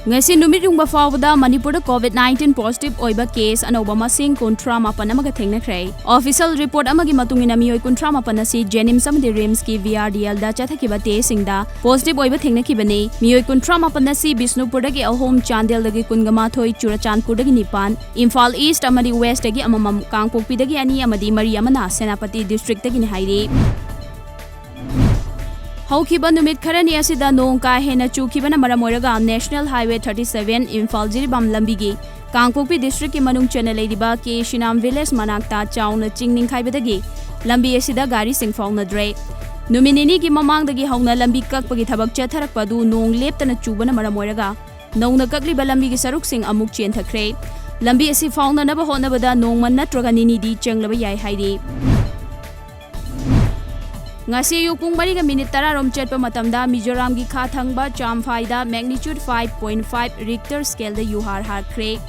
ngasi numit yung faawda Manipur COVID-19 positive oiba case anoba masing kontra mapan amaga thengnakhrei. Official report amagi matungina miyoi kontra mapan asi Jenims amadi Rims ki VRDL da chathakiba tesingda positive oiba thengnakibani. Miyoi kontra mapan asi Bisnupur dagi ahom, Chandel dagi kungamathoi, Churachandpur dagi nipan, Imphal East amadi West dagi amamam, Kangpokpi dagi ani amadi mari amana Senapati district dagi ni hairi. Haukiba numit kharani asida nong ka hena chukibana maram oiraga National Highway 37 Imphal Jiribam lambigi Kangpokpi district ki manung chena leiriba ke Shinam village manakta chauna chingning khaibadagi lambi asida gari sing faunadre. Numinini ki mamangdagi hauna lambi kakpagi thabak chatharakpadu nong leptana chubana maram oiraga nauna kakliba lambi ki saruk sing amuk chenthakre. Lambi asi faunanaba honabada nongman natraga nini di changlaba yai hairi. Ngasi ayuk pung 4:10 rom chetpa matamda Mizoram gi kha thangba Champhai da magnitude 5.5 Richter scale da yuhar harkhre.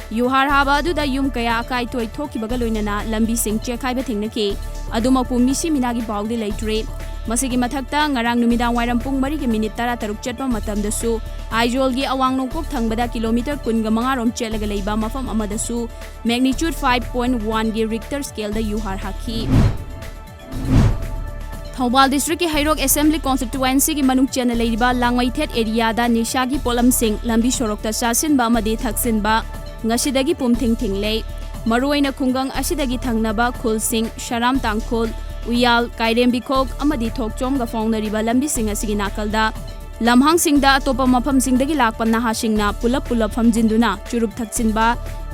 Yuhar haba adu da yum kaya akai toi thokibaga loinana lambi sing chekhaiba thingnaki adumapu misi minagi bawdi leitre. Masigi mathakta ngarang numidang wairam pung 4:10 taruk chetpa matamdasu Aizol gi awang nongkok thangbada kilometer 15 rom chelaga leiba mafam amadasu magnitude 5.1 gi Richter scale da yuhar hakhi. Thobal district ki Hairok Assembly constituency ki manung chena leiriba Langwai Thet area da nisha gi polam sing lambi sorokta chasin ba amadi thaksin ba ngasidagi pumthing thinglei maruaina khungang asidagi thangnaba khul sing Sharam Tangkhul Uyal Kairem Bikhok amadi thokchom ga faunariba lambi sing asigi nakalda lamhang singda atopa mafam singdagi lakpa naha singna pulap famjinduna churup thaksin ba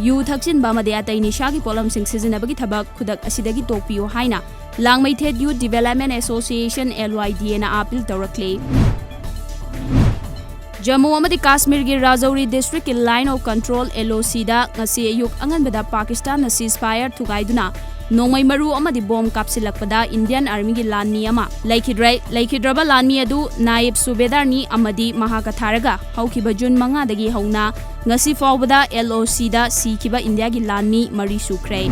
yu thaksin ba amadi atai nisha gi polam sing sizinabagi thabak khudak asidagi tokpiyo haina Langmai Thet Youth Development Association LYDA na appeal tawrakle. Jammu amadi Kashmir gi Rajouri district ki line of control LOC da ngasi ayuk anganbada Pakistan na ceasefire thugaiduna nongmai maru amadi bomb kapsilakpada Indian Army gi lanmi ama laikhidraba lanmi adu Naib Subedar ni amadi mahakatharaga haukiba June 5 dagi hauna ngasi fawbada LOC da sikiba India gi lanmi mari sukhrei.